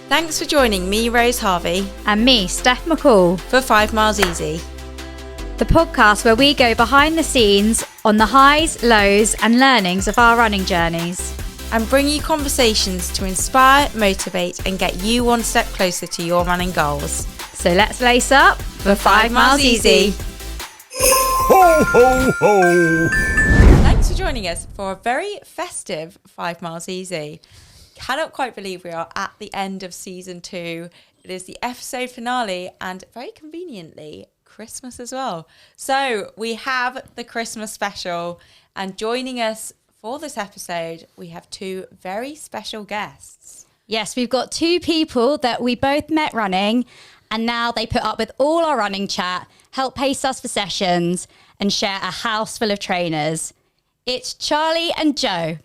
Thanks for joining me, Rose Harvey, And me, Steph McCall, for 5 Miles Easy. the podcast where we go behind the scenes on the highs, lows and learnings of our running journeys. And bring you conversations to inspire, motivate and get you one step closer to your running goals. So let's lace up for 5 Miles Easy. Ho, ho, ho! Thanks for joining us for a very festive 5 Miles Easy. Cannot quite believe we are at the end of season 2. It is the episode finale and very conveniently Christmas as well. So we have the Christmas special, and joining us for this episode, we have 2 very special guests. Yes, we've got 2 people that we both met running, and now they put up with all our running chat, help pace us for sessions and share a house full of trainers. It's Charlie and Joe.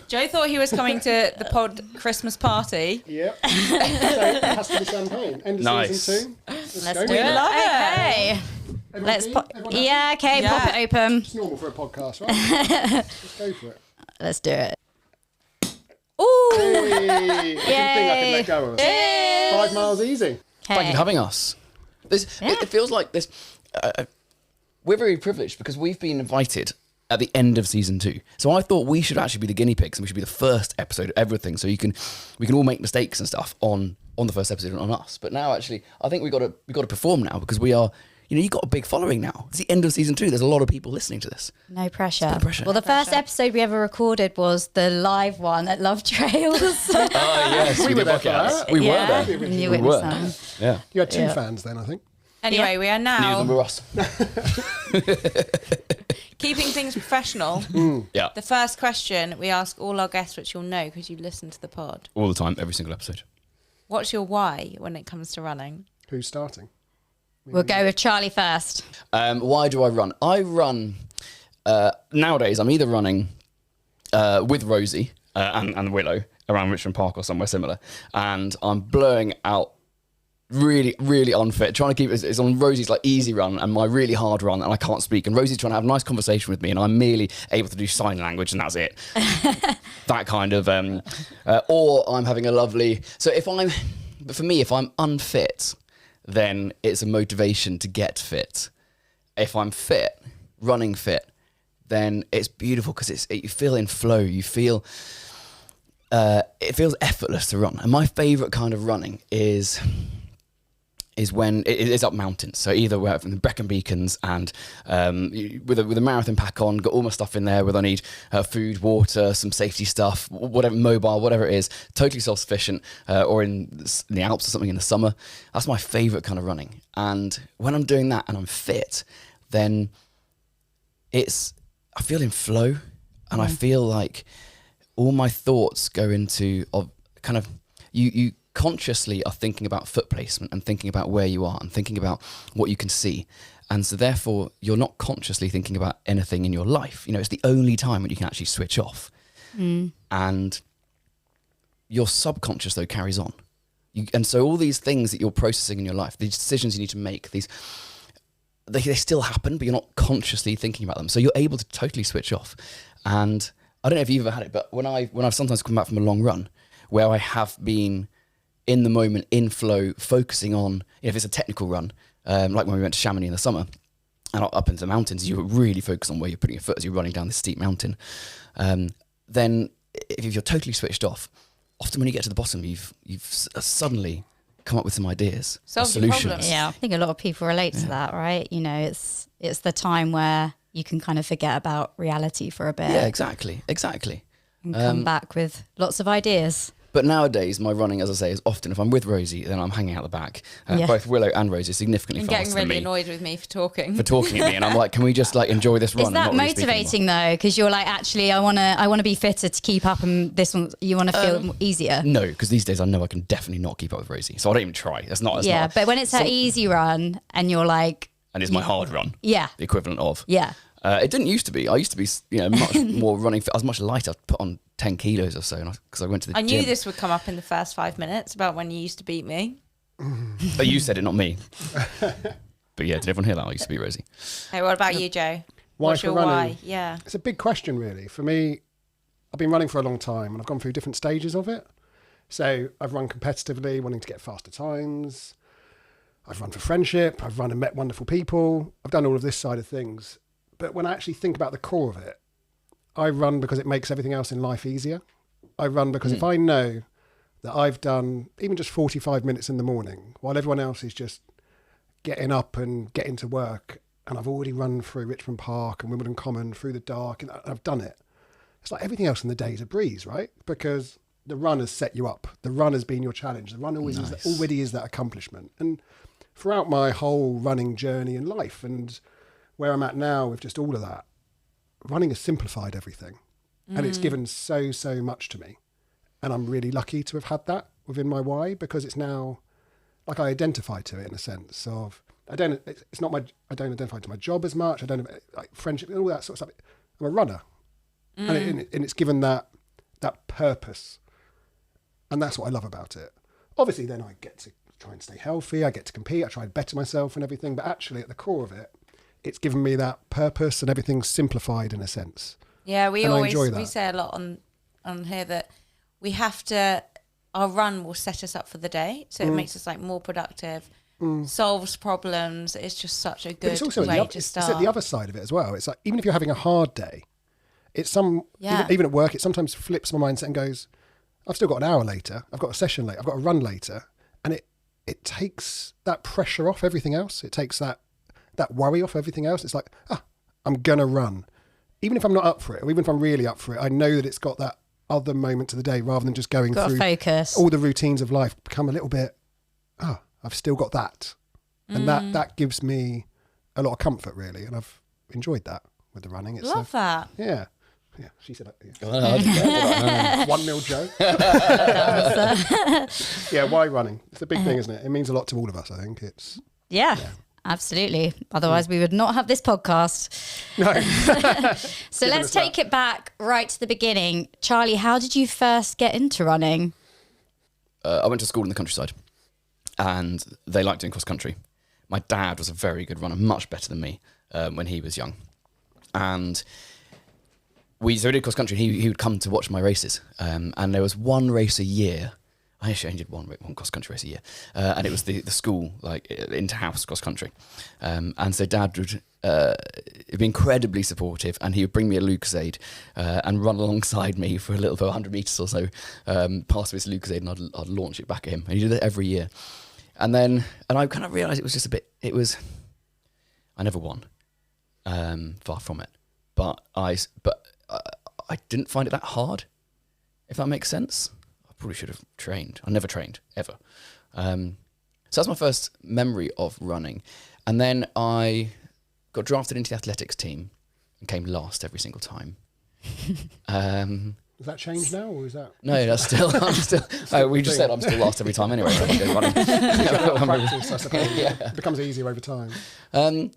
Joe thought he was coming to the pod Christmas party. Yep. So it has to be champagne. End of Nice. season 2. Let's go. do it. Love it. Okay. Everyone Let's keen? pop. Everyone happy? Yeah, okay, Yeah. pop it open. It's normal for a podcast, right? Let's go for it. Let's do it. Ooh. Hey, I didn't think I could let go of it. 5 Miles Easy. Thank you for having us. It feels like this. We're very privileged because we've been invited at the end of season 2. So I thought we should actually be the guinea pigs and we should be the first episode of everything. So we can all make mistakes and stuff on the first episode and on us. But now actually, I think we got to perform now because we are. You've got a big following now. It's the end of season 2. There's a lot of people listening to this. No pressure. No pressure. Well, the first episode we ever recorded was the live one at Love Trails. Oh yes, we were did there for podcast. that. We Yeah. were there. You We witnessed were. that. Yeah. You had 2 Yeah. fans then, I think. Anyway, Yeah. we are Neither of them now were us. keeping things professional. Yeah. The first question we ask all our guests, which you'll know because you listen to the pod. All the time, every single episode. What's your why when it comes to running? Who's starting? We'll go with Charlie first. Why do I run? I run nowadays. I'm either running with Rosie and Willow around Richmond Park or somewhere similar, and I'm blowing out really, really unfit. Trying to keep it's on Rosie's like easy run and my really hard run, and I can't speak. And Rosie's trying to have a nice conversation with me, and I'm merely able to do sign language, and that's it. That kind of, or I'm having a lovely. But for me, if I'm unfit, then it's a motivation to get fit. If I'm fit, running fit, then it's beautiful because you feel in flow. You feel it feels effortless to run. And my favourite kind of running is when it is up mountains. So either we're from the Brecon Beacons and with a marathon pack on, got all my stuff in there, whether I need food, water, some safety stuff, whatever, mobile, whatever it is, totally self-sufficient, or in the Alps or something in the summer. That's my favourite kind of running. And when I'm doing that and I'm fit, then I feel in flow, and I feel like all my thoughts go into kind of you consciously are thinking about foot placement and thinking about where you are and thinking about what you can see. And so therefore you're not consciously thinking about anything in your life. It's the only time when you can actually switch off. And your subconscious though carries on. And so all these things that you're processing in your life, these decisions you need to make, they still happen, but you're not consciously thinking about them. So you're able to totally switch off. And I don't know if you've ever had it, but when I've sometimes come back from a long run where I have been in the moment, in flow, focusing on, if it's a technical run, like when we went to Chamonix in the summer and up into the mountains, you were really focused on where you're putting your foot as you're running down this steep mountain. Then if you're totally switched off, often when you get to the bottom, you've suddenly come up with some ideas, Solve your solutions. problems. Yeah, I think a lot of people relate to that, right? It's the time where you can kind of forget about reality for a bit. Yeah, exactly. And come back with lots of ideas. But nowadays, my running, as I say, is often, if I'm with Rosie, then I'm hanging out the back. Yeah. Both Willow and Rosie are significantly I'm faster getting than really me annoyed with me for talking. for talking at me. And I'm like, can we just enjoy this run? Is and that not really speak anymore? motivating though? Because you're like, actually, I want to be fitter to keep up, and this one you want to feel easier. No, because these days I know I can definitely not keep up with Rosie. So I don't even try. That's not. But when it's her easy run and you're like, And it's my hard run. yeah, The equivalent of. yeah. It didn't used to be. I used to be, much more running fit. I was much lighter. I put on 10 kilos or so because I went to the I gym. knew this would come up in the first 5 minutes about when you used to beat me. But you said it, not me. But yeah, did everyone hear that? I used to be Rosie. Hey, what about you, Joe? Why What's for your running? why? Yeah. It's a big question, really. For me, I've been running for a long time and I've gone through different stages of it. So I've run competitively, wanting to get faster times. I've run for friendship. I've run and met wonderful people. I've done all of this side of things. But when I actually think about the core of it, I run because it makes everything else in life easier. I run because if I know that I've done even just 45 minutes in the morning while everyone else is just getting up and getting to work, and I've already run through Richmond Park and Wimbledon Common through the dark, and I've done it. It's like everything else in the day is a breeze, right? Because the run has set you up. The run has been your challenge. The run already is that accomplishment. And throughout my whole running journey in life and where I'm at now with just all of that, running has simplified everything. And it's given so much to me. And I'm really lucky to have had that within my why, because it's now like I identify to it in a sense of, I don't identify to my job as much. I don't like friendship and all that sort of stuff. I'm a runner. And it's given that purpose. And that's what I love about it. Obviously, then I get to try and stay healthy. I get to compete. I try and better myself and everything. But actually, at the core of it, it's given me that purpose and everything's simplified in a sense. Yeah, we say a lot on here that we have to, our run will set us up for the day. So it makes us like more productive, solves problems. It's just such a good way to start. It's at the other side of it as well. It's like, even if you're having a hard day, it's even at work, it sometimes flips my mindset and goes, I've still got an hour later. I've got a session later. I've got a run later. And it takes that pressure off everything else. It takes that worry off everything else. It's like, I'm going to run. Even if I'm not up for it, or even if I'm really up for it, I know that it's got that other moment to the day rather than just going through focus. All the routines of life become a little bit, I've still got that. And that gives me a lot of comfort, really. And I've enjoyed that with the running. It's Love that. Yeah. Yeah, she said that. Yeah. 1-0 Joe. Yeah, why running? It's a big thing, isn't it? It means a lot to all of us, I think. Yeah. Absolutely. Otherwise, we would not have this podcast. No. So let's take it back right to the beginning. Charlie, how did you first get into running? I went to school in the countryside, and they liked doing cross country. My dad was a very good runner, much better than me when he was young. And we did cross country. He would come to watch my races, and there was one race a year. I actually did one cross country race a year, and it was the school like inter-house cross country, and so Dad would be incredibly supportive, and he would bring me a Lucozade and run alongside me for a little bit, 100 meters or so, past this Lucozade, and I'd launch it back at him, and he did it every year, and I kind of realised it was just I never won, far from it, but I didn't find it that hard, if that makes sense. Probably should have trained. I never trained, ever. So that's my first memory of running. And then I got drafted into the athletics team and came last every single time. Has that changed now, or is that... No, that's still... we just said I'm still last every time anyway. So I can go running. Practice, I suppose. It becomes easier over time. And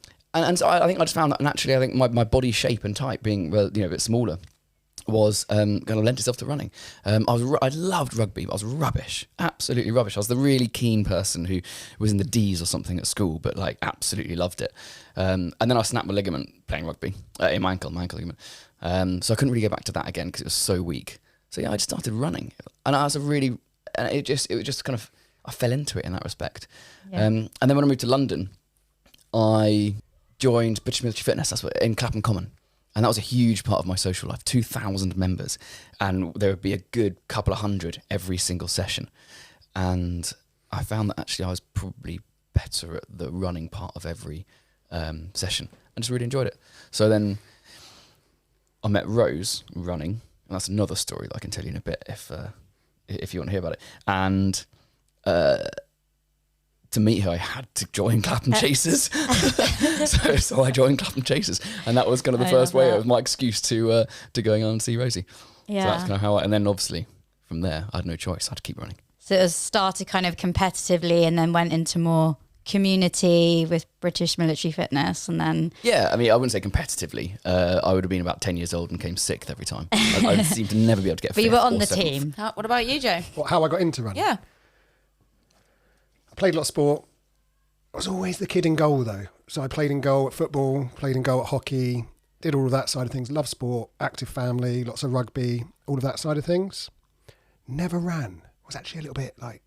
so I think I just found that naturally, I think my body shape and type being a bit smaller was kind of lent itself to running. I loved rugby, but I was rubbish, absolutely rubbish. I was the really keen person who was in the D's or something at school, but like absolutely loved it. And then I snapped my ligament playing rugby in my ankle ligament. So I couldn't really go back to that again because it was so weak. So yeah, I just started running, and it just kind of, I fell into it in that respect. Yeah. And then when I moved to London, I joined British Military Fitness. That's in Clapham Common. And that was a huge part of my social life, 2,000 members. And there would be a good couple of hundred every single session. And I found that actually I was probably better at the running part of every session. I just really enjoyed it. So then I met Rose running. And that's another story that I can tell you in a bit if you want to hear about it. And to meet her, I had to join Clapham Chasers. so I joined Clapham Chasers, and that was kind of the first way. It was my excuse to going on and see Rosie. Yeah. So that's kind of how and then obviously from there, I had no choice. I had to keep running. So it was started kind of competitively and then went into more community with British Military Fitness, and then... Yeah, I mean, I wouldn't say competitively. I would have been about 10 years old and came 6th every time. I seemed to never be able to get 5th. But you were on the 7th. team. What about you, Joe? How I got into running? Yeah. Played a lot of sport. I was always the kid in goal, though. So I played in goal at football, played in goal at hockey, did all of that side of things. Love sport, active family, lots of rugby, all of that side of things. Never ran. was actually a little bit like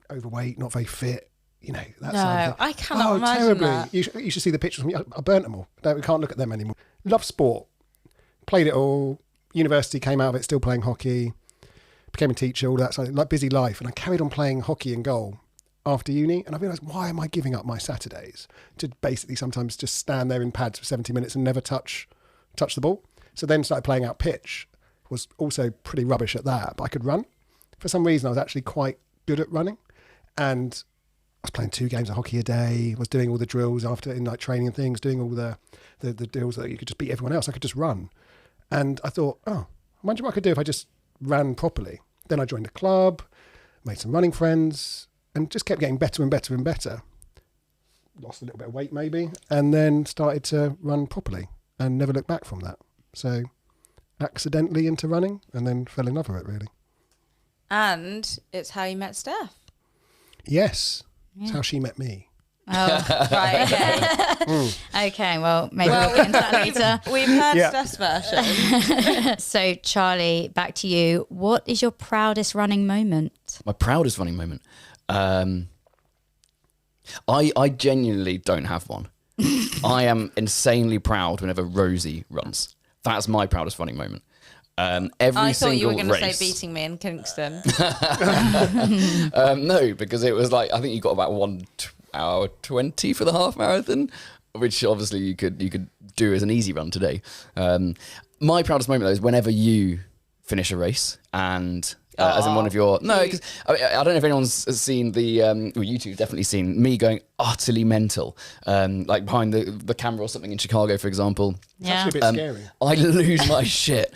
overweight, not very fit. You know, that No, side of it. I cannot imagine terribly. that. You should see the pictures from me. I burnt them all. No, we can't look at them anymore. Love sport. Played it all. University, came out of it still playing hockey. Became a teacher, all that. So like busy life. And I carried on playing hockey and goal after uni. And I realised, why am I giving up my Saturdays to basically sometimes just stand there in pads for 70 minutes and never touch the ball? So then started playing out pitch. Was also pretty rubbish at that, but I could run. For some reason, I was actually quite good at running. And I was playing 2 games of hockey a day, was doing all the drills after in like training and things, doing all the deals that you could just beat everyone else. I could just run. And I thought, oh, I wonder what I could do if I just ran properly. Then I joined a club, made some running friends, and just kept getting better and better and better. Lost a little bit of weight maybe, and then started to run properly and never looked back from that. So accidentally into running and then fell in love with it really. And it's how you met Steph. Yes, it's how she met me. Oh, Right, okay. okay. Well, maybe we'll get into that later. We've heard Yeah. Steph's version. So, Charlie, back to you. What is your proudest running moment? My proudest running moment. I genuinely don't have one. I am insanely proud whenever Rosie runs. That's my proudest running moment. Every I thought you were single going to race. say beating me in Kingston. No, because it was like I think you got about 1 hour 20 for the half marathon, which obviously you could do as an easy run today. My proudest moment though is whenever you finish a race and. As in one of your because I don't know if anyone's seen the well, you two have definitely seen me going utterly mental, like behind the camera or something in Chicago, for example. It's actually a bit scary. I lose my shit,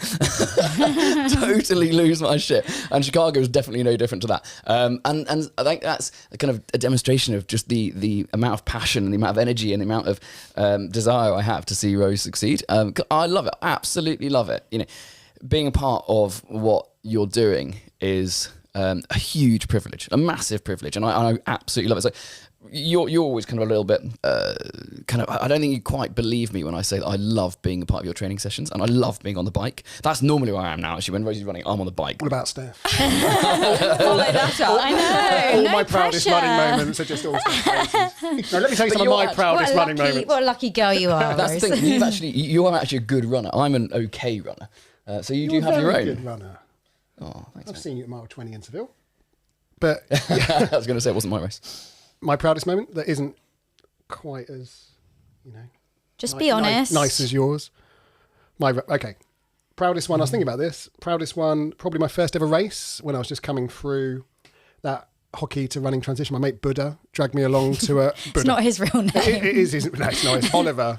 totally lose my shit, and Chicago is definitely no different to that. And I think that's a kind of a demonstration of just the amount of passion and the amount of energy and the amount of desire I have to see Rose succeed. I love it, absolutely love it. You know, being a part of what you're doing is a huge privilege, a massive privilege, and I absolutely love it. So you're always kind of a little bit I don't think you quite believe me when I say that I love being a part of your training sessions and I love being on the bike. That's normally where I am now. Actually, when Rosie's running, I'm on the bike. What about Steph? Follow that up. I know. All no my proudest pressure. running moments are just all races. No, let me tell you some of my proudest What a running lucky, moments. what a lucky girl you are, That's Rose. the thing. You are actually a good runner. I'm an okay runner. So you You're do have a your very own. good runner. Oh, thanks. I've Mate. seen you at mile 20 in Seville. But I was going to say it wasn't my race. my proudest moment that isn't quite as, you know, Just be honest. nice as yours. Okay. Proudest one, I was thinking about this. Proudest one, probably my first ever race when I was just coming through that hockey to running transition. My mate Buddha dragged me along to a... It's not his real name. It is his... No, it's not. It's Oliver,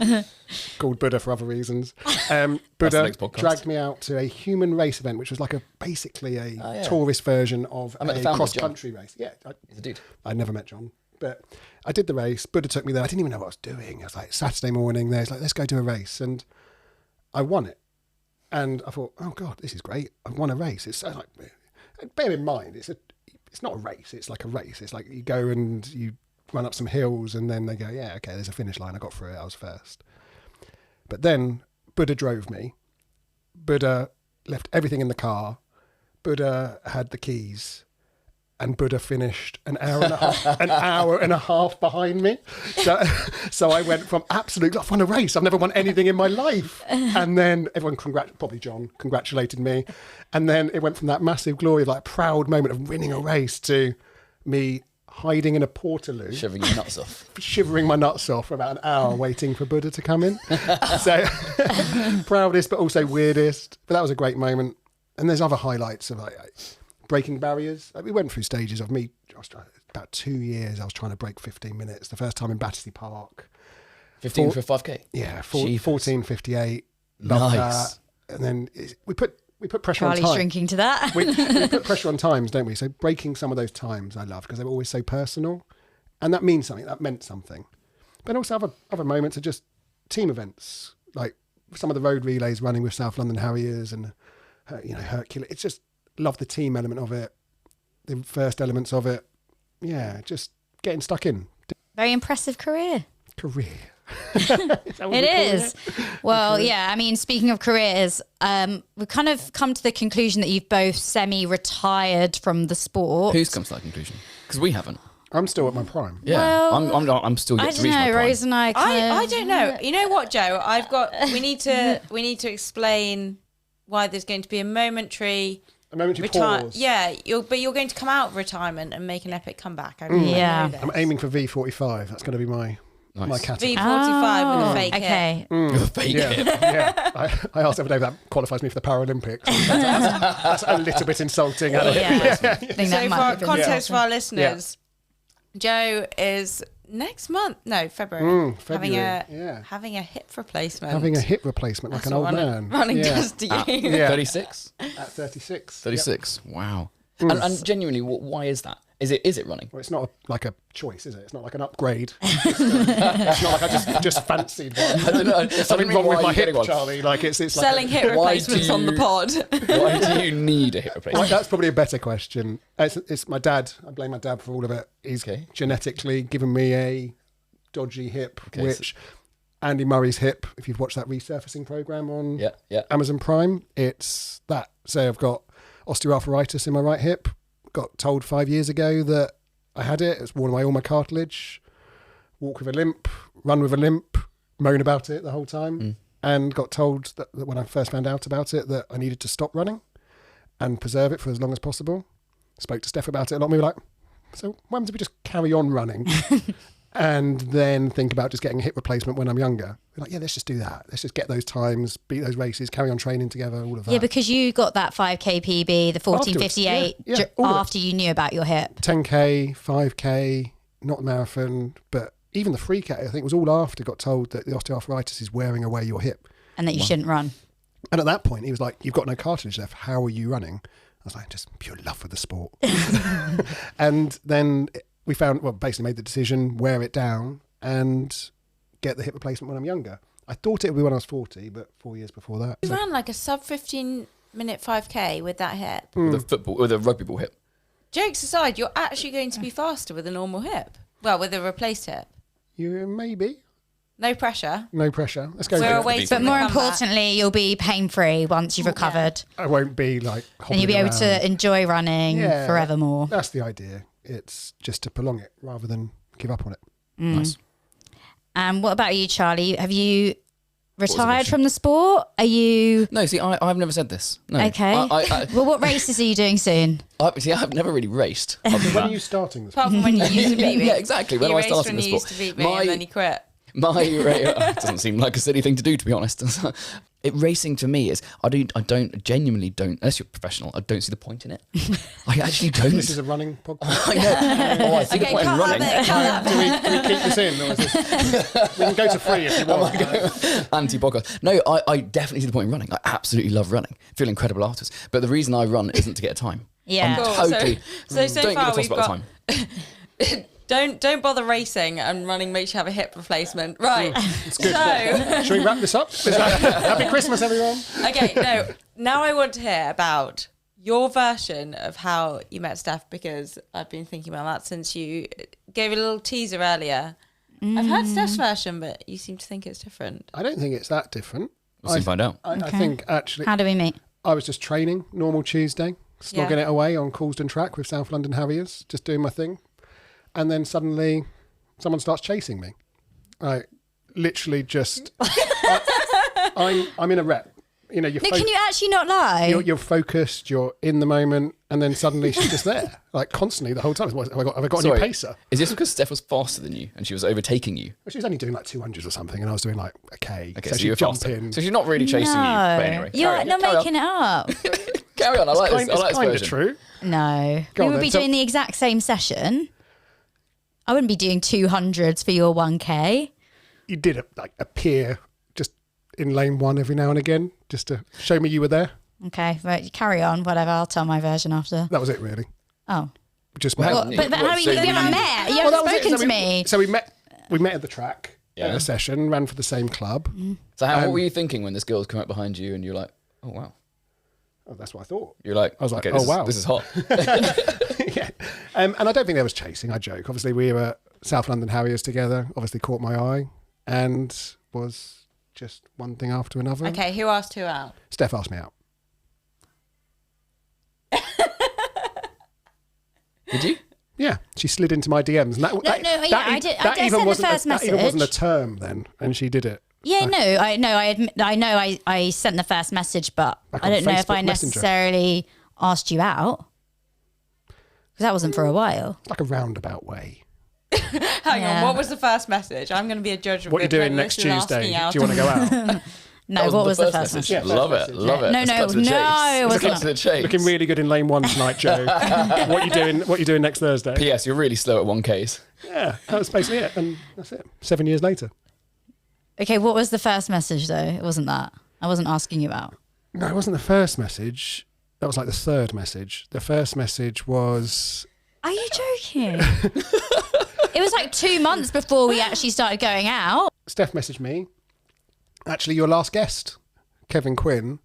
called Buddha for other reasons. the Buddha next podcast. dragged me out to a human race event, which was like basically a tourist version of I met the a founder, cross-country race. Yeah, He's a dude. I never met John, but I did the race. Buddha took me there. I didn't even know what I was doing. I was like, Saturday morning, there's like, let's go do a race. And I won it. And I thought, oh God, this is great. I won a race. It's so like, bear in mind, it's not a race. It's like a race. It's like you go and you run up some hills and then they go, yeah, okay, there's a finish line. I got through it. I was first. But then Buddha drove me. Buddha left everything in the car. Buddha had the keys. And Buddha finished an hour and a half behind me. So I went from I've won a race. I've never won anything in my life. And then everyone probably John congratulated me. And then it went from that massive glory of like proud moment of winning a race to me hiding in a portaloo. Shivering your nuts off. Shivering my nuts off for about an hour waiting for Buddha to come in. So proudest, but also weirdest. But that was a great moment. And there's other highlights of like breaking barriers. We went through stages of me. About 2 years, I was trying to break 15 minutes. The first time in Battersea Park. 15 for a 5K. Yeah, Jeepers. 14:58. Loved Nice. that. And then we put pressure Charlie's on time. drinking to that. We put pressure on times, don't we? So breaking some of those times I love because they were always so personal. And that means something. That meant something. But also other moments are just team events. Like some of the road relays running with South London Harriers and, Hercules. It's just love the team element of it. The first elements of it. Yeah, just getting stuck in. Very impressive career. Career. It is. Well, yeah. I mean, speaking of careers, we've kind of come to the conclusion that you've both semi-retired from the sport. Who's come to that conclusion? Because we haven't. I'm still at my prime. Yeah, Well, I'm still I yet to don't reach my know, prime. Rose and I. I don't know. You know what, Joe? We need to explain why there's going to be a momentary pause. Yeah, you're going to come out of retirement and make an epic comeback. I really Yeah. know this. I'm aiming for V45. That's going to be my category. V45 with a fake hip. Okay. With a fake hip. Yeah. I asked every day if that qualifies me for the Paralympics. That's a little bit insulting. Yeah. I think that So might for be context for our listeners, Joe is February, having a hip replacement. Having a hip replacement like That's an old what man. running does to you. 36? At 36. 36. Wow. And genuinely, why is that? Is it running? Well, it's not like a choice, is it? It's not like an upgrade. It's not like I just fancied one. I don't know. There's something wrong with my hip, Charlie. Like it's Selling like hip replacements on the pod. Why do you need a hip replacement? that's probably a better question. It's my dad. I blame my dad for all of it. He's genetically given me a dodgy hip, which Andy Murray's hip, if you've watched that resurfacing program on Amazon Prime, it's that. So I've got osteoarthritis in my right hip. Got told 5 years ago that I had it. It's worn away all my cartilage. Walk with a limp, run with a limp, moan about it the whole time. And got told that when I first found out about it that I needed to stop running and preserve it for as long as possible. Spoke to Steph about it a lot. And we were like, so why don't we just carry on running and then think about just getting a hip replacement when I'm younger? We're like, yeah, let's just do that. Let's just get those times, beat those races, carry on training together, all of that. Yeah, because you got that 5K PB, the 14:58 after you knew about your hip. 10K, 5K, not marathon, but even the 3K, I think was all after got told that the osteoarthritis is wearing away your hip. And that you shouldn't run. And at that point, he was like, you've got no cartilage left. How are you running? I was like, just pure love for the sport. And then we basically made the decision, wear it down and get the hip replacement when I'm younger. I thought it would be when I was 40, but 4 years before that. You ran like a sub 15-minute 5K with that hip. With a rugby ball hip. Jokes aside, you're actually going to be faster with a normal hip. Well, with a replaced hip. You maybe. No pressure. No pressure. Let's go. We're for it. awaiting But the more comeback. importantly, you'll be pain-free once you've recovered. I won't be like And hobbling you'll be able around. to enjoy running forevermore. That's the idea. It's just to prolong it rather than give up on it. Nice. And what about you, Charlie? Have you retired from the sport? Are you... No, see, I've never said this. No. Okay. Well, what races are you doing soon? I've never really raced. When are you starting this? Apart from when you used to beat me. Yeah, exactly. When you I raced started when the you used sport. to beat me and then you quit. It doesn't seem like a silly thing to do, to be honest. Racing to me is I genuinely don't, unless you're professional, I don't see the point in it. I actually don't. This is a running podcast. I know. I see the point in running. Do we keep this in? Or is this... We can go to free if you want. Anti-podcast. No, I definitely see the point in running. I absolutely love running. Feel incredible afterwards. But the reason I run isn't to get a time. Yeah. I'm Cool. totally. So don't far give a toss we've about the got... time. Don't bother racing and running makes you have a hip replacement. Right. It's good. So... Should we wrap this up? Happy Christmas, everyone. Okay, no. Now I want to hear about your version of how you met Steph, because I've been thinking about that since you gave a little teaser earlier. I've heard Steph's version, but you seem to think it's different. I don't think it's that different. We'll soon find out. I think actually... How do we meet? I was just training, normal Tuesday, slogging it away on Coulsdon track with South London Harriers, just doing my thing. And then suddenly someone starts chasing me. I literally just... I'm in a rep. You know, Can you actually not lie? You're focused, you're in the moment, and then suddenly she's just there, like constantly the whole time. Have I got a new pacer? Is this because Steph was faster than you and she was overtaking you? Well, she was only doing like 200s or something, and I was doing like a K. Okay, so you she'd were jump faster. in. So she's not really chasing you. But anyway, You're not making it up. Carry on. I like this. I It's like this kind of version. true. No. Go We on would then. be So- doing the exact same session. I wouldn't be doing 200s for your 1K. You did appear just in lane one every now and again, just to show me you were there. Okay, right, carry on, whatever. I'll tell my version after. That was it, really. Oh. Just Well, met. But how So you haven't met? You haven't that was it. spoken So to me. So we met at the track at Yeah. a session, ran for the same club. So what were you thinking when this girl's come up behind you and you're like, oh wow? Oh, that's what I thought. You're like, I was like, okay, oh, wow. this is hot. Yeah. And I don't think there was chasing. I joke. Obviously, we were South London Harriers together. Obviously, caught my eye. and was just one thing after another. Okay, who asked who out? Steph asked me out. Did you? Yeah, she slid into my DMs. And I did. I even sent the wasn't first that even wasn't a message. term then, and she did it. Yeah, no, I know. I sent the first message, but Back I on don't know if I Facebook Messenger. necessarily asked you out because that wasn't for a while. Like a roundabout way. Hang Yeah. on, what was the first message? I'm going to be a judge of What you're it, doing but next this is Tuesday? asking out. Do you want to go out? No, what was the first message? Yeah, Love first it, message. love it. No, Let's no, cut to the no, chase. it Let's was cut not. to the chase. Looking really good in lane 1 tonight, Joe. What you doing next Thursday? P.S. You're really slow at 1Ks. Yeah, that was basically it, and that's it. 7 years later. Okay, what was the first message though? It wasn't that. I wasn't asking you out. No, it wasn't the first message. That was like the third message. The first message was... Are you joking? It was like 2 months before we actually started going out. Steph messaged me. Actually, your last guest, Kevin Quinn,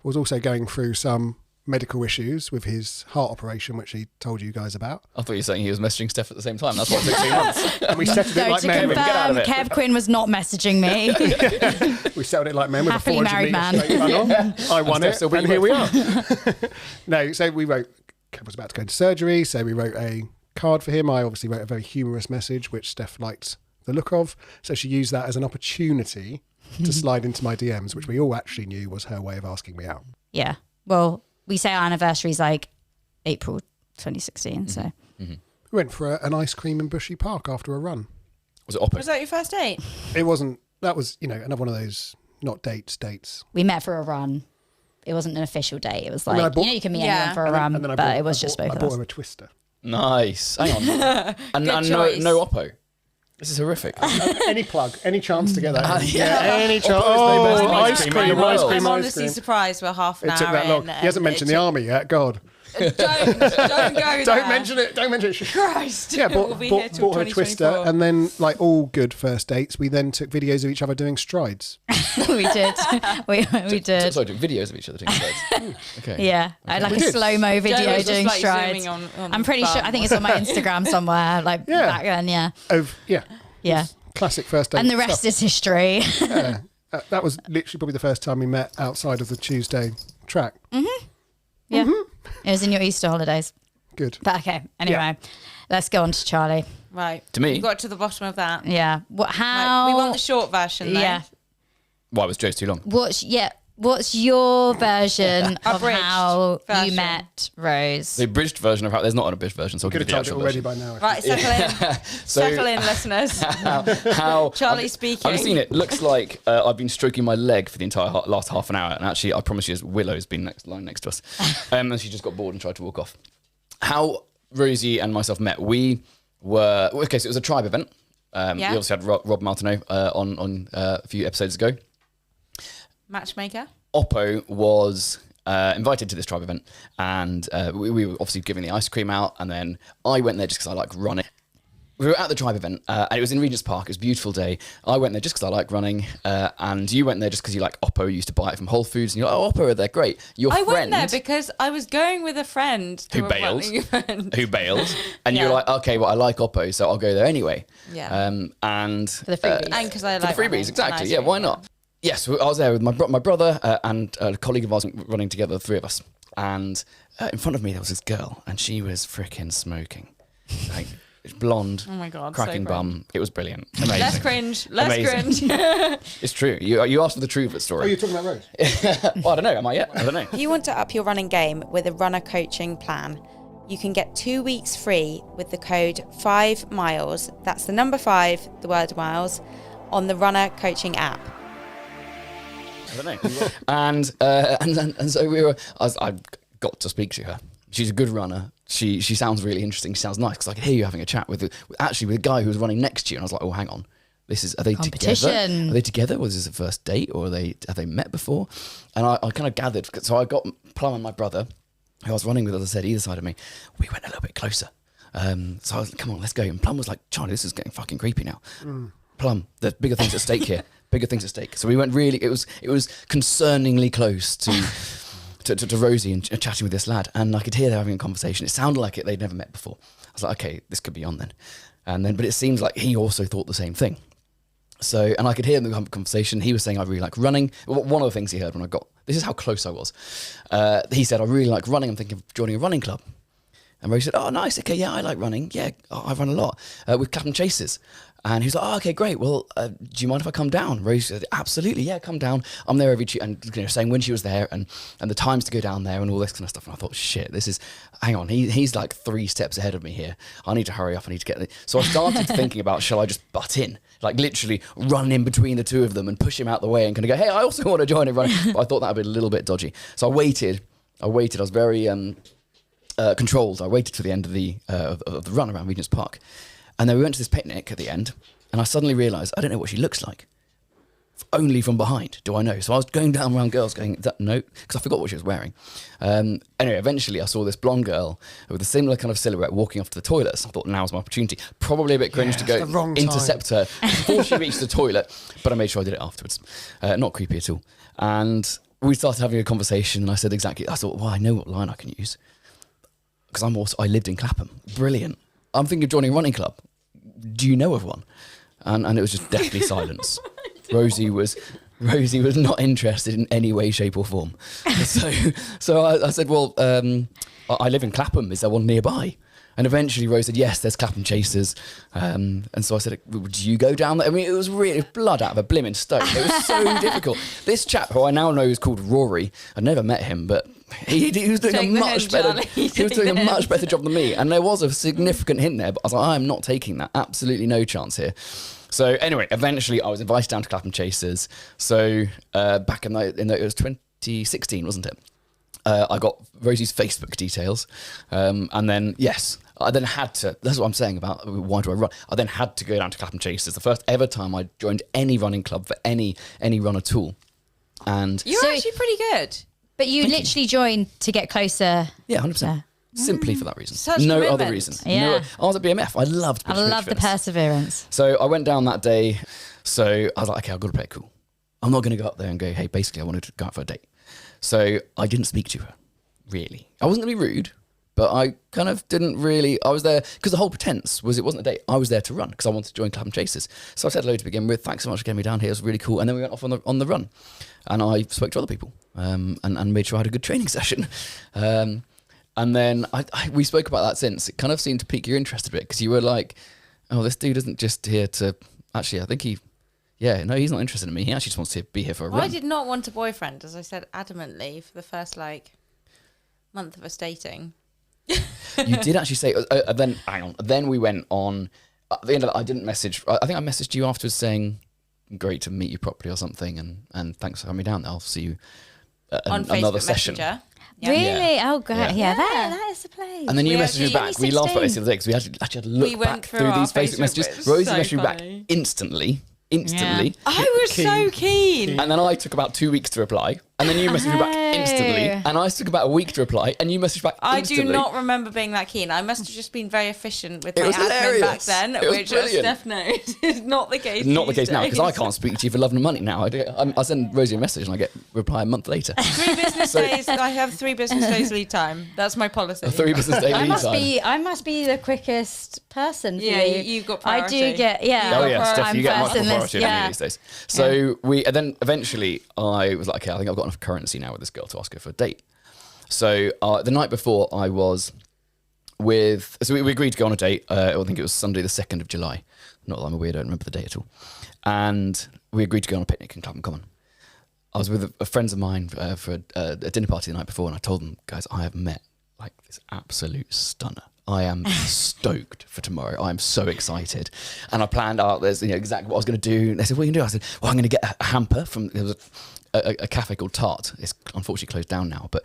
was also going through some medical issues with his heart operation, which he told you guys about. I thought you were saying he was messaging Steph at the same time. That's why it took 2 months. And we settled it So like to men. Get out confirm, of it. Kev Quinn was not messaging me. We settled it like men with Happily a 400 married man. metre straight run. I won Steph it, still beat and you here we are. both. No, so we wrote... Kev was about to go to surgery, so we wrote a card for him. I obviously wrote a very humorous message, which Steph liked the look of. So she used that as an opportunity to slide into my DMs, which we all actually knew was her way of asking me out. Yeah. Well, we say our anniversary is like April 2016. So We went for an ice cream in Bushy Park after a run. Was it Oppo? Was that your first date? It wasn't... That was, another one of those not dates. we met for a run. It wasn't an official date. It was And then like, I bought- you can meet Yeah. anyone for a And then- run, and then I but bought- it was I just bought- both I of bought us. him a twister. Nice. Hang on. and Good and choice. no Oppo. This is horrific. Any plug, any chance to get that in. yeah. Any chance. Oppo's the best Oh, ice ice cream cream, in the ice world. cream, I'm ice honestly cream. surprised we're half an It hour took that long. in, He hasn't mentioned the army yet. God. Don't go Don't mention it. Don't mention it. Christ. Yeah, We'll be here till bought her a twister, 2024. and then, like all good first dates, we then took videos of each other doing strides. we did. We did. Sorry, doing videos of each other doing strides. Okay. Yeah, I had like We a did. slow-mo Joe video was just, doing like, strides. zooming on I'm pretty the sure. I think it's on my Instagram somewhere. Like Yeah. back then, yeah. Yeah, classic first date. And the rest stuff. is history. Yeah. That was literally probably the first time we met outside of the Tuesday track. Yeah, it was in your Easter holidays. Good. But okay, anyway, let's go on to Charlie. Right. To me? We got to the bottom of that. Yeah, what? Right, How? we want the short version, though. Yeah. Why was Joe's too long? What's your version of Abridged how you version. met Rose? The abridged version of how there's not an abridged version, so I'll Could give have you the told it actual already version. by now. Right, settle in. So- Settle in, listeners. How Charlie I've- speaking. I've seen it. Looks like I've been stroking my leg for the entire last half an hour, and actually, I promise you, Willow's been lying next to us, and she just got bored and tried to walk off. How Rosie and myself met? We were okay. So it was a tribe event. Yeah. We obviously had Rob Martineau on a few episodes ago. Matchmaker. Oppo was invited to this tribe event, and we were obviously giving the ice cream out, and then I went there just because I like running. We were at the tribe event, and it was in Regent's Park. It was a beautiful day. I went there just because I like running, and you went there just because you like Oppo. You used to buy it from Whole Foods, and you're like, oh, Oppo, they're great. Your I friend went there because I was going with a friend to who a bailed, running event. who bailed, and Yeah. you're like, okay, well, I like Oppo, so I'll go there anyway. Yeah. And For the freebies. And because I for like the running freebies, and exactly. ice Yeah, cream, why not? Yes, I was there with my brother and a colleague of ours running together, the three of us. And in front of me, there was this girl, and she was freaking smoking. Like, blonde, Oh my God, cracking so bum. It was brilliant. Amazing. Less cringe. Less Amazing. cringe. It's true. You asked for the truth Oh, story. you're talking about Rose? Well, I don't know. Am I yet? I don't know. If you want to up your running game with a runner coaching plan, you can get 2 weeks free with the code 5 miles. That's the number 5, the word miles, on the runner coaching app. I don't know. and so I got to speak to her. She's a good runner. She sounds really interesting. She sounds nice because I could hear you having a chat with a guy who was running next to you, and I was like, oh, hang on. Are they Competition. together? Are they together? Was this a first date, or have they met before? And I kind of gathered. So I got Plum and my brother, who I was running with, as I said, either side of me. We went a little bit closer. So I was like, come on, let's go. And Plum was like, Charlie, this is getting fucking creepy now. Plum, there's bigger things at stake here. Bigger things at stake. So we went really. It was concerningly close to Rosie and chatting with this lad, and I could hear them having a conversation. It sounded like they'd never met before. I was like, okay, this could be on then. But it seems like he also thought the same thing. So, and I could hear in the conversation, he was saying, I really like running. One of the things he heard when I got, this is how close I was. He said, I really like running. I'm thinking of joining a running club. And Rosie said, oh, nice. Okay, yeah, I like running. Yeah, I run a lot with Clapham Chasers. And he's like, oh, okay, great. Well, do you mind if I come down? Rosie said, absolutely, yeah, come down. I'm there every Tuesday. And saying when she was there and the times to go down there and all this kind of stuff. And I thought, shit, hang on, he's like 3 steps ahead of me here. I need to hurry up. I need to get. So I started thinking about, shall I just butt in? Like literally run in between the two of them and push him out the way and kind of go, hey, I also want to join in running. But I thought that would be a little bit dodgy. So I waited. I was very controlled. I waited till the end of the run around Regent's Park. And then we went to this picnic at the end. And I suddenly realised I don't know what she looks like. Only from behind do I know. So I was going down around girls going, no, because I forgot what she was wearing. Anyway, eventually I saw this blonde girl with a similar kind of silhouette walking off to the toilets. I thought, now's my opportunity. Probably a bit cringe to go intercept her before she reached the toilet, but I made sure I did it afterwards. Not creepy at all. And we started having a conversation and I said I thought, well, I know what line I can use. Because I lived in Clapham. Brilliant. I'm thinking of joining a running club. Do you know of one? And it was just deathly silence. Rosie was not interested in any way, shape or form. So I said, well, I live in Clapham. Is there one nearby? And eventually Rose said, yes, there's Clapham Chasers. And so I said, would you go down there? I mean, it was really blood out of a blimmin' stone. It was so difficult. This chap, who I now know is called Rory, I'd never met him, but he was doing a much better job than me. And there was a significant hint there, but I was like, I am not taking that. Absolutely no chance here. So anyway, eventually I was invited down to Clapham Chasers. So back it was 2016, wasn't it? I got Rosie's Facebook details. And then, yes, I then had to, that's what I'm saying about why do I run? I then had to go down to Clapham Chasers, the first ever time I joined any running club for any run at all. And you're actually pretty good. But you literally joined to get closer. Yeah, 100%. Simply for that reason. Such no commitment. other reason. Yeah. I was at BMF. I loved the perseverance. So I went down that day. So I was like, okay, I've got to play it cool. I'm not going to go up there and go, hey, basically I wanted to go out for a date. So I didn't speak to her, really. I wasn't going to be rude, but I kind of didn't really. I was there because the whole pretense was it wasn't a date. I was there to run because I wanted to join Clapham Chasers. So I said hello to begin with. Thanks so much for getting me down here. It was really cool. And then we went off on the run. And I spoke to other people and made sure I had a good training session. And then we spoke about that since. It kind of seemed to pique your interest a bit because you were like, oh, this dude isn't just here to... Actually, I think he's not interested in me. He actually just wants to be here for a run. I did not want a boyfriend, as I said adamantly, for the first, month of us dating. You did actually say... then, hang on. Then we went on... At the end of that, I didn't message... I think I messaged you afterwards saying, great to meet you properly or something, and thanks for having me down. I'll see you at another session. Messenger. Yeah. Really? Yeah. Oh, God. Yeah, that is the place. And then you messaged me back. We laughed about this the other day because we actually had to look back through these Facebook messages. Rosie messaged me back instantly. Yeah. I was so keen. And then I took about 2 weeks to reply. And then you messaged me back instantly. And I took about a week to reply. And you messaged back instantly. I do not remember being that keen. I must have just been very efficient with my admin back then, which, as Steph knows, is not the case. Not the case now, because I can't speak to you for love and money now. I send Rosie a message and I get a reply a month later. 3 business days. I have 3 business days lead time. That's my policy. 3 business day lead time. I must be the quickest person for you. You've got priority. I do get, Oh yeah, Steph, you get much more priority than me these days. So and then eventually I was like, okay, I think I've got enough currency now with this girl to ask her for a date. So the night before I was so we agreed to go on a date. I think it was Sunday the 2nd of July. Not that I'm a weirdo, I don't remember the date at all. And we agreed to go on a picnic in Clapham Common. I was with friends of mine for a dinner party the night before, and I told them, guys, I have met this absolute stunner. I am stoked for tomorrow. I'm so excited. And I planned out exactly what I was going to do. And they said, what are you going to do? I said, well, I'm going to get a hamper from... There was a cafe called Tart. It's unfortunately closed down now, but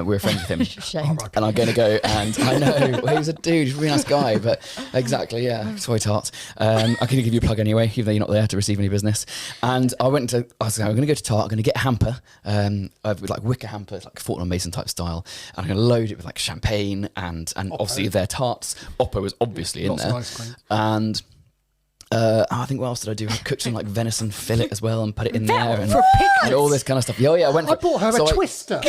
we're friends with him. Shame. And I'm going to go and I know, well, he's a dude, he's a really nice guy, but exactly, yeah, soy tarts. I'm going to give you a plug anyway, even though you're not there to receive any business. And I was like, I'm going to go to Tart, I'm going to get a hamper, with wicker hamper, Fortnum Mason type style. And I'm going to load it with champagne and obviously their tarts. Oppo was obviously in there. Ice cream. And I think what else did I do? I cooked some like venison fillet as well and put it in there and, for a picnic? and all this kind of stuff. Yeah, I went. I bought her a twister.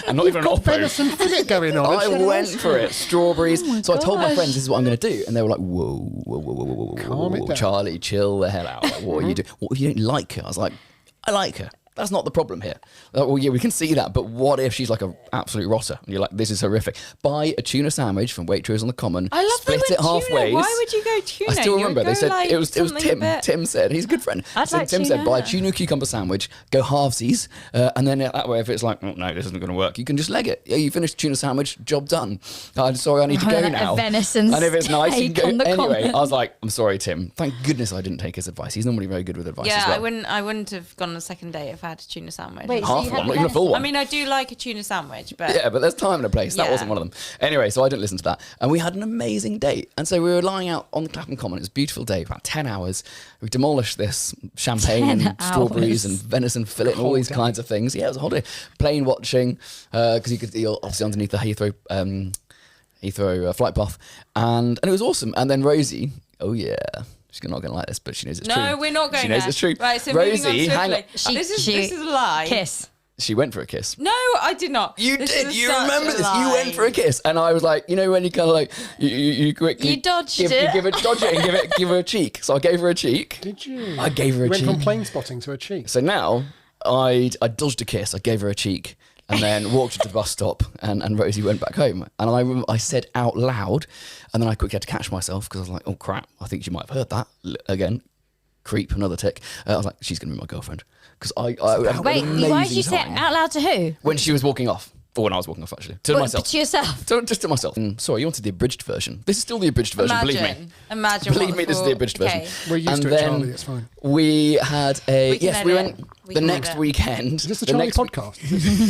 And not even an Got oppo. venison fillet going on. I went for it. Strawberries. So I told my gosh. friends this is what I'm going to do, and they were like, "Whoa, Calm it down. Charlie, chill the hell out. Like, what are you doing? What if you don't like her?" I was like, "I like her. That's not the problem here." Like, well, yeah, we can see that, but what if she's like an absolute rotter? And you're like, this is horrific. Buy a tuna sandwich from Waitrose on the Common. I love split the it word tuna. halfways. Why would you go tuna? I still You remember. would They go, said like, it was something a Tim. bit- Tim said he's a good friend. I'd So like Tim said tuna. buy a tuna cucumber sandwich, go halvesies, and then that way if it's like, oh, no, this isn't going to work, you can just leg it. Yeah, you finished tuna sandwich, job done. I'm sorry, I need to go A now. venison And if it's nice, you steak can on go. the Anyway, Common. I was like, I'm sorry, Tim. Thank goodness I didn't take his advice. He's normally very good with advice Yeah, as well. I wouldn't have gone on a second date if I had a tuna sandwich. Wait, so Half you one, had not even a full one. I mean, I do like a tuna sandwich, but Yeah, but there's time and a place. That Yeah. wasn't one of them. Anyway, so I didn't listen to that. And we had an amazing date. And so we were lying out on the Clapham Common. It was a beautiful day, about 10 hours. We demolished this champagne 10 and strawberries hours. and venison fillet and all these kinds of things. Yeah, it was a holiday. Playing, watching, because you could you're obviously underneath the Heathrow flight path. And it was awesome. And then Rosie, oh yeah. She's not going to like this, but she knows it's true. no, we're not going She knows there. it's true. Right, so Rosie, moving on hang on. swiftly. This is a lie. Kiss. She went for a kiss. No, I did not. You This did. is You such remember a this? lie. You went for a kiss, and I was like, you know, when you kind of like you quickly You dodged give, it. You give it, dodge it, and give her a cheek. So I gave her a cheek. Did you? I gave her a You went cheek. from plane spotting to a cheek. So now I dodged a kiss. I gave her a cheek, and then walked her to the bus stop, and Rosie went back home. And I remember I said out loud, and then I quickly had to catch myself because I was like, oh crap, I think she might have heard that again. Creep, another tick. I was like, she's going to be my girlfriend. Because I had Wait, an why did amazing you say it time. out loud to who? When she was walking off. Or when I was walking off, actually. To What, myself. to yourself. Just to myself. Sorry, you wanted the abridged version. This is still the abridged version, believe me. Imagine. Believe what me, this is the abridged version. Okay. We're used And to it, then Charlie. It's fine. we had a... We can yes, we edit. went We the can next edit. weekend. Is this the the Charlie next podcast?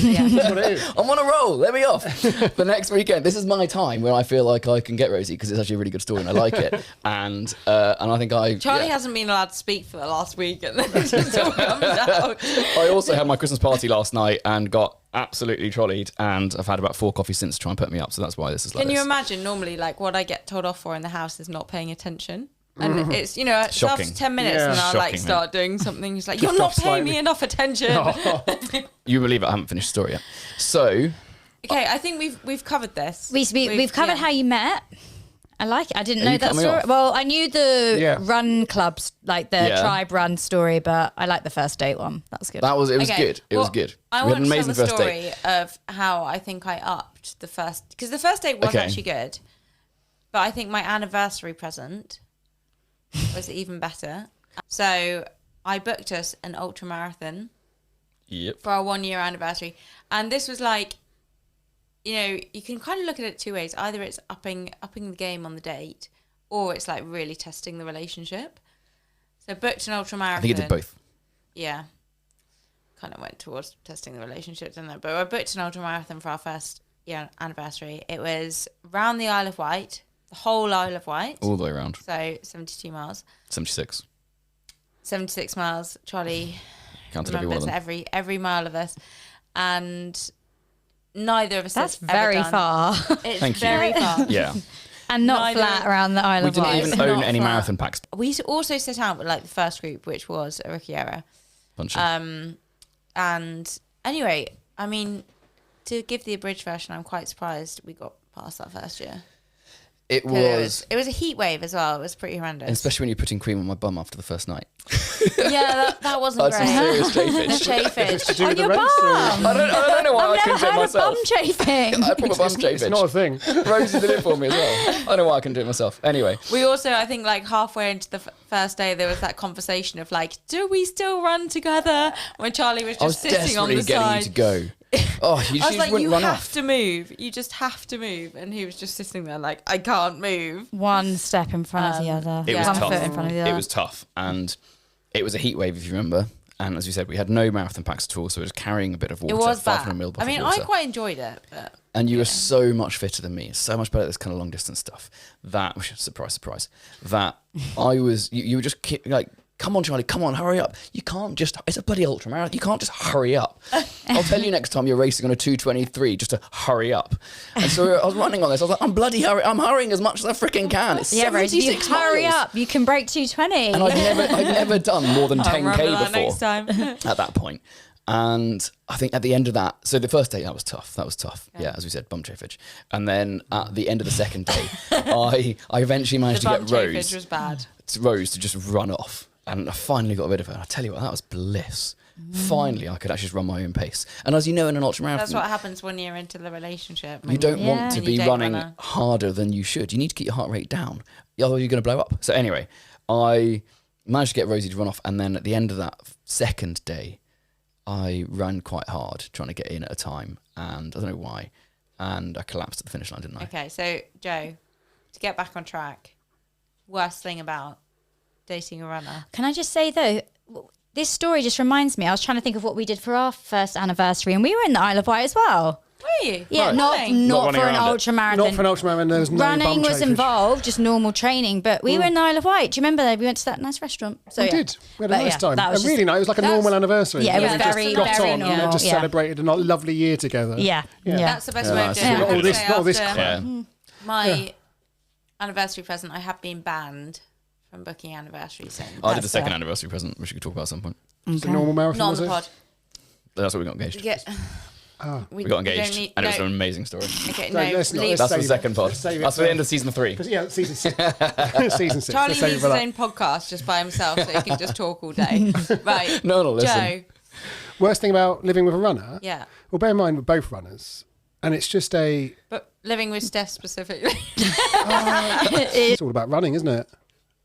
Yeah. That's what it is. I'm on a roll. Let me off. The next weekend. This is my time where I feel like I can get Rosie because it's actually a really good story and I like it. And I think Charlie yeah. hasn't been allowed to speak for the last week, and then it just all comes out. I also had my Christmas party last night and got absolutely trolleyed, and I've had about 4 coffees since to try and put me up. So that's why this is like Can you this. imagine? Normally, like what I get told off for in the house is not paying attention. And it's, it's Shocking. after 10 minutes Yeah. and I'll like Shocking, start doing something. He's like, Drift you're not off paying me slightly. enough attention. You believe it? I haven't finished the story yet. So Okay, I think we've covered this. We've covered yeah. how you met. I like it. I didn't Are know you that coming story. off? Well, I knew the Yeah. run clubs, like the Yeah. tribe run story, but I like the first date one. That's good. it was Okay, good. It was well, good. I We had want an to amazing tell the first story date. of how I think I upped the first, because the first date was Okay. actually good, but I think my anniversary present was even better. So I booked us an ultra marathon Yep. for our 1 year anniversary, and this was like, you know, you can kind of look at it 2 ways. Either it's upping the game on the date, or it's like really testing the relationship. So booked an ultra marathon. I think it did both. Yeah. Kind of went towards testing the relationship, didn't it? But I booked an ultra marathon for our first year anniversary. It was round the Isle of Wight, the whole Isle of Wight. All the way around. So 72 miles. 76. 76 miles. Charlie Counted every one of remembers them. every mile of this. And neither of us That's has ever very done. far. It's Thank you. very far. Yeah. And not Neither- flat around the Isle We of didn't Wight. even Not own any flat. marathon packs. We also set out with like the first group, which was a Riviera. Bunch And anyway, I mean, to give the abridged version, I'm quite surprised we got past that first year. It 'Cause was, it was a heat wave as well. It was pretty horrendous. especially when you're putting cream on my bum after the first night. Yeah, that wasn't That's some great. serious chafage. The chafage. To do On with the your rents, or- bum. I don't know why I I've couldn't never do it heard of myself. bum chafing. I put my bum chafage. It's not a thing. Rosie did it for me as well. I know why I can do it myself. Anyway, We also, I think, like halfway into the first day, there was that conversation of like, do we still run together? When Charlie was I was just sitting on desperately the getting side. you to go. Oh, you I was just like, wouldn't you run have off. to move. You just have to move. And he was just sitting there like, I can't move. One step in front of the other. It was One tough. foot in front of the other. It was tough, and it was a heat wave, if you remember. And as we said, we had no marathon packs at all, so it was carrying a bit of water. It was 500 bad. ml I bottle mean, of water. I quite enjoyed it. But And you were so much fitter than me, so much better at this kind of long distance stuff. That surprise, surprise. That I was, you were just like come on, Charlie, come on, hurry up. You can't just, it's a bloody ultra marathon. You can't just hurry up. I'll tell you next time you're racing on a 2:23 just to hurry up. And so I was running on this. I was like, I'm hurrying as much as I freaking can. It's Rose, if you 76 hurry miles. up, you can break 2:20. And I'd never done more than 10K before Next time. at that point. And I think at the end of that, so the first day, that was tough. Yeah, as we said, bum chafage. And then at the end of the second day, I eventually managed to get Rose. Was bad. Rose to just run off. And I finally got rid of her. And I tell you what, that was bliss. Finally, I could actually just run my own pace. And as you know, in an ultramarathon, That's what happens when you're into the relationship. you don't want to When you be date running Runna. harder than you should. You need to keep your heart rate down. Otherwise, you're going to blow up. So anyway, I managed to get Rosie to run off. And then at the end of that second day, I ran quite hard trying to get in at a time. And I don't know why. And I collapsed at the finish line, didn't I? Okay, so Joe, to get back on track, worst thing about dating a runner. Can I just say though, this story just reminds me. I was trying to think of what we did for our first anniversary, and we were in the Isle of Wight as well. Were you? Yeah, Right. not Running? Not for running an around it. ultra marathon. Not for an ultramarathon. There was no Running bum was chafage. involved, just normal training. But we were in the Isle of Wight. Do you remember that? We went to that nice restaurant. So We yeah. did. We had a But nice yeah, time. that was And really just- nice. It was like a That's- normal anniversary. Yeah, it was We very, just got very on normal, and just yeah. celebrated a lovely year together. Yeah. That's the best Yeah, way of nice. doing it. Not all this- I would not all this say crap. after Yeah. my anniversary present, I have been banned from booking anniversary since. I did the That's second fair. anniversary present, which we could talk about at some point. It's a normal marathon, Not on was the it? pod. That's what we got engaged. Yeah. We got engaged, and it was an amazing story. Okay, No, no, let's not. leave. That's the save it. second pod. Let's save it That's for- the end of season 3. Yeah, season 6. season 6. Charlie Let's save it needs for his that. own podcast just by himself, so he can just talk all day. Right. No, listen. Joe. Worst thing about living with a runner? Yeah. Well, bear in mind, we're both runners. And it's just But living with Steph specifically. it's all about running, isn't it?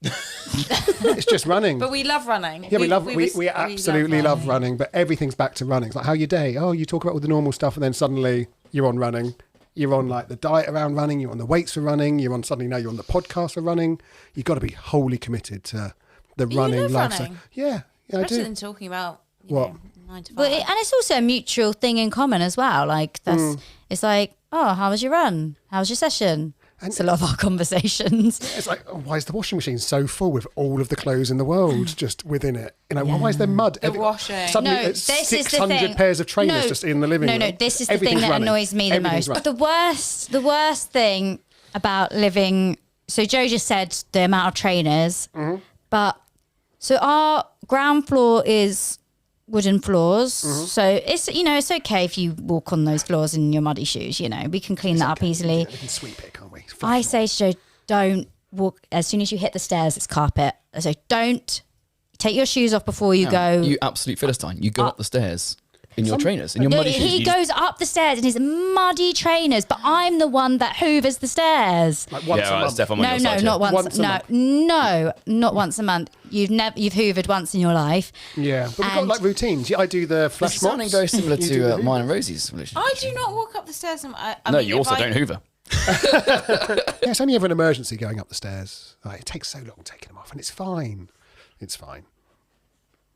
It's just running. But we love running. Yeah, we absolutely love running, but everything's back to running. It's like, how your day? Oh, you talk about all the normal stuff, and then suddenly you're on running. You're on like the diet around running. You're on the weights for running. Suddenly now you're on the podcast for running. You've got to be wholly committed to the You running love lifestyle. running? Yeah, I Especially do. than talking about What? 9 to 5. But and it's also a mutual thing in common as well. Like it's like, oh, how was your run? How was your session? It's a lot of our conversations. It's like, oh, why is the washing machine so full with all of the clothes in the world just within it? Why is there mud? washing. Suddenly, No, it's this is the 600 thing. pairs of trainers No, just in the living room. No, this is the thing Everything's that running. annoys me the Everything's most. running. The worst thing about living. So Joe just said the amount of trainers, but so our ground floor is wooden floors. So it's okay if you walk on those floors in your muddy shoes. We can clean that up easily. We can sweep it, can't we? I say to Joe, don't walk. As soon as you hit the stairs, it's carpet. So don't take your shoes off before you go. You absolute Philistine. You go up the stairs in your trainers, in your No, muddy shoes. he You goes up the stairs in his muddy trainers, but I'm the one that hoovers the stairs. Like once a month. Steph, I'm on No, your side not here. once. Once a No, month. no, not once a month. You've hoovered once in your life. Yeah, but we've got And- like routines. Yeah, I do the This flash is sounding mobs. very similar You do to the mine and Rosie's relationship. I do not walk up the stairs. I No, mean, you if also I- don't hoover. Yeah, it's only ever an emergency going up the stairs. Like, it takes so long taking them off, and it's fine. It's fine.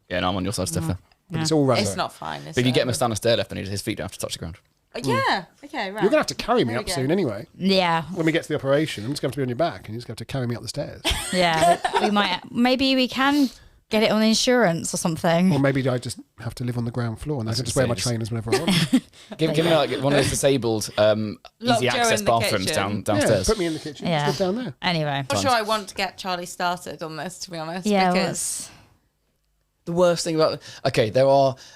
Yeah, no, I'm on your side, Steph. there. But it's all running. It's not fine. Is But if you it? get him a stand a stair left, then his feet don't have to touch the ground. Yeah. Okay, right. You're going to have to carry me There we up go. soon anyway. Yeah, When we get to the operation, I'm just going to have to be on your back, and you're just going to have to carry me up the stairs. yeah. We might. Maybe we can get it on insurance or something. Or maybe I just have to live on the ground floor, and I That's can just wear my insane. trainers whenever I want. Give me like one of those disabled Lock easy Joe access in the bathrooms kitchen. downstairs. Yeah, put me in the kitchen. Yeah. Just live down there. Anyway, I'm not sure I want to get Charlie started on this, to be honest. yeah. Because The worst thing about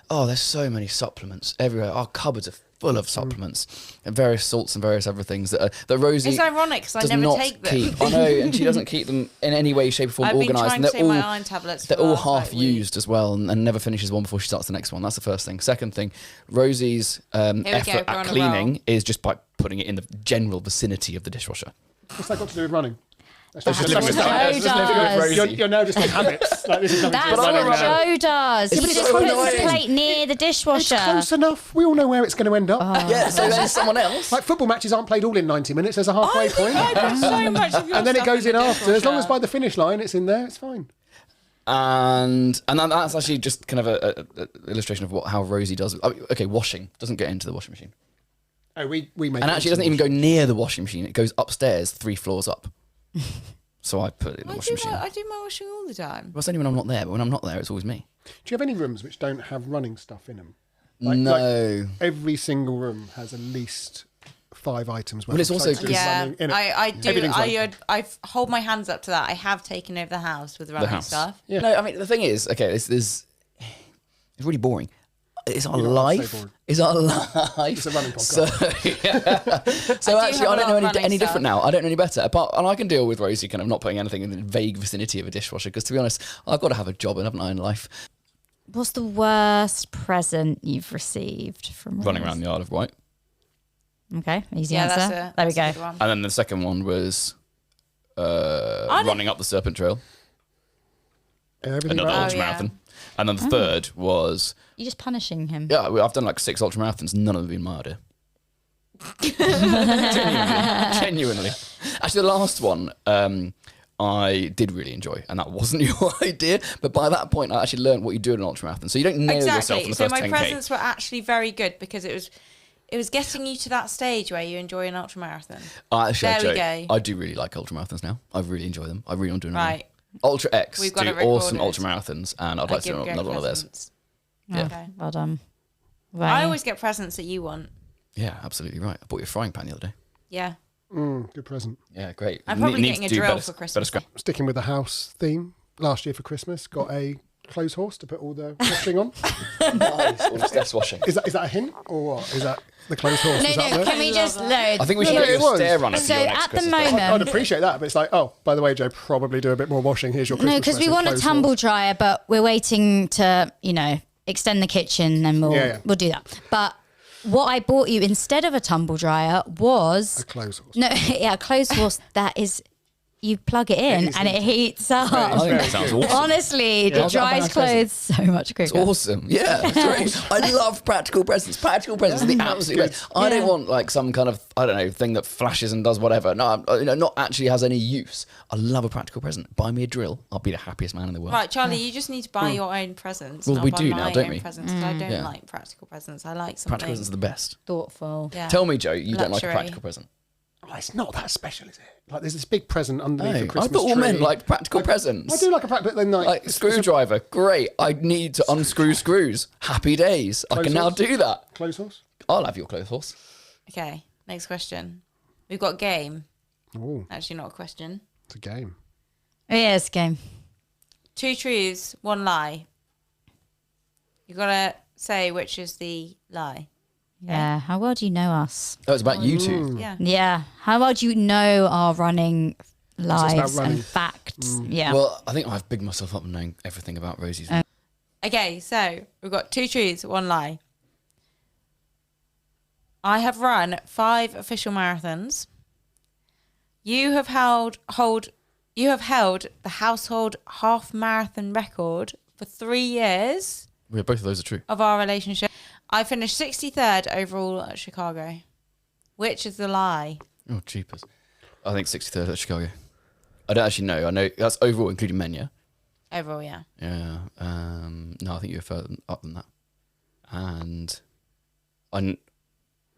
there's so many supplements everywhere. Our cupboards are full of supplements and various salts and various other things that Rosie it's ironic because I does never not take them. keep. I know, and she doesn't keep them in any way, shape, or form I've been organised. trying And to they're take my all iron tablets. For they're the all last, half week. used as well, and never finishes one before she starts the next one. That's the first thing. Second thing, Rosie's effort we're on at a cleaning roll. is just by putting it in the general vicinity of the dishwasher. What's that got to do with running? That's Let's just That's live with what that. Let's just live with Joe Rosie. does. You're now just in habits. Like, this is nothing to That's do with what running now. Joe does. He It's just so puts annoying. his plate near the It's dishwasher. close enough. We all know where it's going to end up. Yeah, so then someone else. Like football matches aren't played all in 90 minutes. There's a halfway point. I put so much of your And then it stuff goes in the after. As long as dishwasher. by the finish line it's in there, it's fine. And that's actually just kind of a illustration of how Rosie does. Okay, washing doesn't get into the washing machine, Oh, we make and it actually doesn't even go near the washing machine. It goes upstairs 3 floors up. So I put it in the washing machine. I do my washing all the time. Well, it's only when I'm not there, but when I'm not there, it's always me. Do you have any rooms which don't have running stuff in them? No. Every single room has at least 5 items. Well, it's also totally Yeah, running in it. I do. Everything's running. I hold my hands up to that. I have taken over the house with running stuff. Yeah. No, I mean, the thing is, okay, it's really boring. It's our You know, it's so life. boring. It's our life. It's a running podcast. So I do actually, have I a don't lot know of running any different stuff. now. I don't know any better. And I can deal with Rosie kind of not putting anything in the vague vicinity of a dishwasher because, to be honest, I've got to have a job, and haven't I, in life? What's the worst present you've received from Running Rose? around the Isle of Wight. Okay, easy Yeah, answer. that's There we a go. good one. And then the second one was running up the Serpent Trail, Everything another running. Oh, ultramarathon. And then the third was, You're just punishing him. I've done like 6 ultramarathons, none of them have been my idea. Genuinely. Actually, the last one I did really enjoy, and that wasn't your idea. But by that point, I actually learned what you do in an ultramarathon. So you don't nail yourself in Exactly. the So first my 10K. presents were actually very good because it was getting you to that stage where you enjoy an ultramarathon. Actually, There we I go. I do really like ultramarathons now. I really enjoy them. I really want to do another one. Right. Ultra X We've got do it recorded. awesome ultramarathons, and I'd like to do another one of theirs. presents. Yeah. Okay. Well done. I always get presents that you want. Yeah, absolutely right. I bought you a frying pan the other day. Yeah. Good present. Yeah, great. I'm probably Need getting to a do drill better- for Christmas. better scrap. Sticking with the house theme, last year for Christmas, got a clothes horse to put all the washing on. Nice. All Steph's washing. Is that a hint or what? Is that the clothes horse? No, is that no, there? can we just load? I think we should No, get it you a was. stair runner for So your next at the Christmas moment- present. I'd appreciate that, but it's like, oh, by the way, Joe, probably do a bit more washing. Here's your Christmas No, because we present, want a clothes tumble horse. dryer, but we're waiting to, extend the kitchen, and we'll do that. But what I bought you instead of a tumble dryer was A clothes horse. a clothes horse that is. You plug it in is and it heats up. I think that sounds awesome. Honestly, it How's that dries nice clothes so much quicker. It's awesome. Yeah, it's great. I love practical presents. Practical presents are the absolute good. best. I don't want like some kind of, I don't know, thing that flashes and does whatever. No, not actually has any use. I love a practical present. Buy me a drill. I'll be the happiest man in the world. Right, Charlie, you just need to buy your own presents. Well, and I'll we buy do my now, don't own we? Presents, 'cause I don't Yeah. like practical presents. I like something. Practical presents are the best. Thoughtful. Yeah. Tell me, Joe, you don't like a Luxury. practical present. Oh, it's not that special, is it? Like, there's this big present underneath No, the I Christmas thought all tree. men like practical presents. I do like a practical, but then Like screwdriver, great. I need to unscrew screws. Happy days. I can Clothes now horse? do that. clothes horse. I'll have your clothes horse. Okay, next question. We've got game. Oh, Actually, not a question. it's a game. Oh, yeah, it's a game. 2 truths, 1 lie. You gotta say which is the lie. Yeah. How well do you know us? Oh, it's about you two. Yeah. Yeah. How well do you know our running about lives running. and facts? Yeah. Well, I think I've bigged myself up knowing everything about Rosie's. Okay, so we've got 2 truths, 1 lie. I have run 5 official marathons. You have held the household half marathon record for 3 years Yeah, both of those are true. of our relationship. I finished 63rd overall at Chicago. Which is the lie? Oh, cheapers. I think 63rd at Chicago. I don't actually know. I know that's overall, including men, yeah? Overall, yeah. Yeah. No, I think you were further up than that. And I'm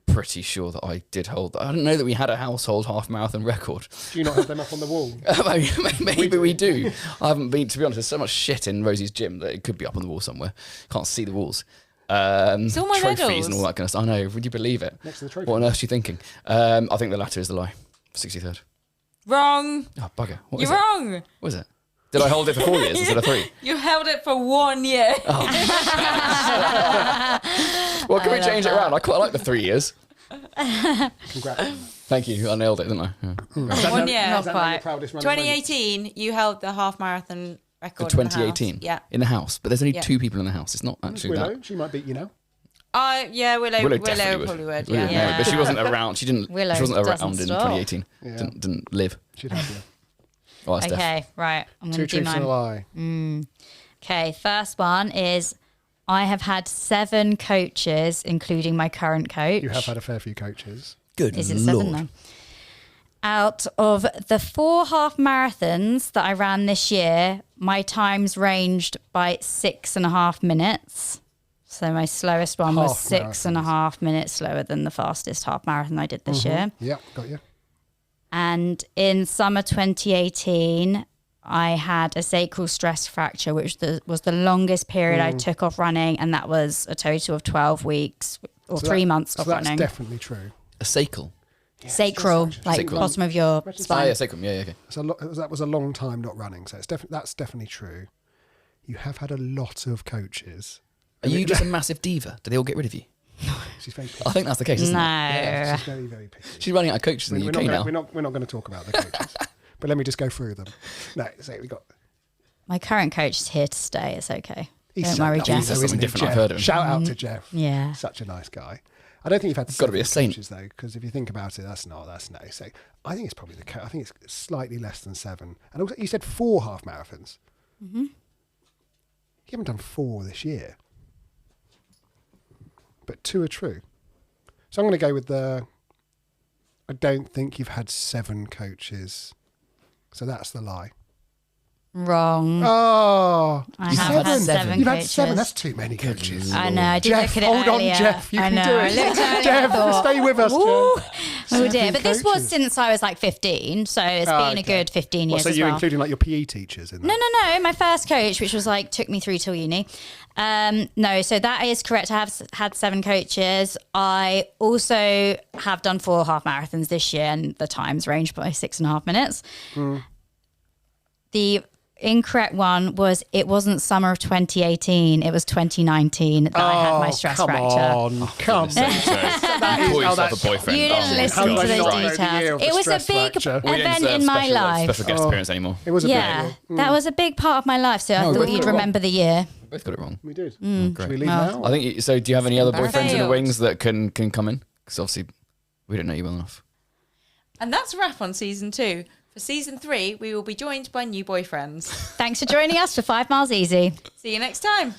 pretty sure that I did hold. I don't know that we had a household half marathon record. Do you not have them up on the wall? Maybe we do. I haven't been, to be honest, there's so much shit in Rosie's gym that it could be up on the wall somewhere. Can't see the walls. all my Trophies medals. and all that kind of stuff. I know, would you believe it? Next to the trophy. What on earth are you thinking? I think the latter is the lie. 63rd. Wrong. Oh, bugger. What You're is it? wrong. What is it? Did I hold it for 4 years instead of 3? You held it for 1 year. Well, can we change it around? I quite like the 3 years. Congrats. Thank you. I nailed it, didn't I? Yeah. Is that 1 now- year. is that now your quite. proudest running moment? 2018, you held the half marathon For record. in the house. 2018? Yeah. In the house. But there's only Yeah. 2 people in the house. It's not actually Willow, that. she might beat you now. Yeah, Willow definitely probably would. Willow, Yeah. no, but she wasn't around. She didn't. Willow she wasn't doesn't around in stop. 2018. Yeah. Didn't live. She'd have you. Oh, Steph. Okay, right. I'm 2 going to do truths and a mine. lie. Okay, first one is I have had 7 coaches, including my current coach. You have had a fair few coaches. Good Is it Lord. 7 then? Out of the 4 half marathons that I ran this year, my times ranged by 6.5 minutes. So my slowest one was Half 6.5 minutes slower than the fastest half marathon I did this year. Yeah, got you. And in summer 2018, I had a sacral stress fracture, which was the longest period I took off running. And that was a total of 12 weeks or 3 months off running. That's definitely true. A sacral. Yeah, Sacral, like Sacral. bottom of your spine. Oh, yeah, sacrum. Yeah, okay. That was a long time not running. So that's definitely true. You have had a lot of coaches. Are you just a massive diva? Do they all get rid of you? She's very picky. I think that's the case, isn't No. it? Yeah, she's very, very picky. She's running out of coaches in the UK now. We're not going to talk about the coaches. But let me just go through them. No, so we got... My current coach is here to stay. It's okay. He's Don't so worry, lovely, Jeff. though, Something isn't he, different I've Jeff? heard of him. Shout out to Jeff. Yeah. Such a nice guy. I don't think you've had Got to be a saint. coaches though, because if you think about it, that's no. So I think it's probably I think it's slightly less than 7. And also, you said 4 half marathons. Mm-hmm. You haven't done 4 this year, but 2 are true. So I'm going to go with I don't think you've had 7 coaches. So that's the lie. Wrong. Oh, I have had 7 You've coaches. had 7. That's too many coaches. I know. I did Jeff, look at it hold earlier. on, Jeff. You I can know. do I it. looked earlier, Jeff, I thought, stay with us, Ooh. Jeff. Oh dear. 7 But this was coaches. since I was like 15, so it's been a Okay. good 15 years So as you're well. including like your PE teachers in that? No. My first coach, which was like took me through till uni. No, so that is correct. I have had 7 coaches. I also have done 4 half marathons this year, and the times range by 6.5 minutes. The incorrect one was it wasn't summer of 2018. It was 2019 that I had my stress fracture. Come on. Call yourself a boyfriend. You didn't Oh, listen to God. the How do I not know the year details. of It the was a stress big fracture? We don't event deserve in my special, life. special guest appearance anymore. It was a Yeah, big that was a big part of my life. So I we thought both you'd got it remember the year. Both got it wrong. We did. Mm. Should we leave now? I think so. Do you have any other boyfriends in the Failed. wings that can come in? Because obviously we don't know you well enough. And that's a wrap on season 2. For season 3, we will be joined by new boyfriends. Thanks for joining us for 5 Miles Easy. See you next time.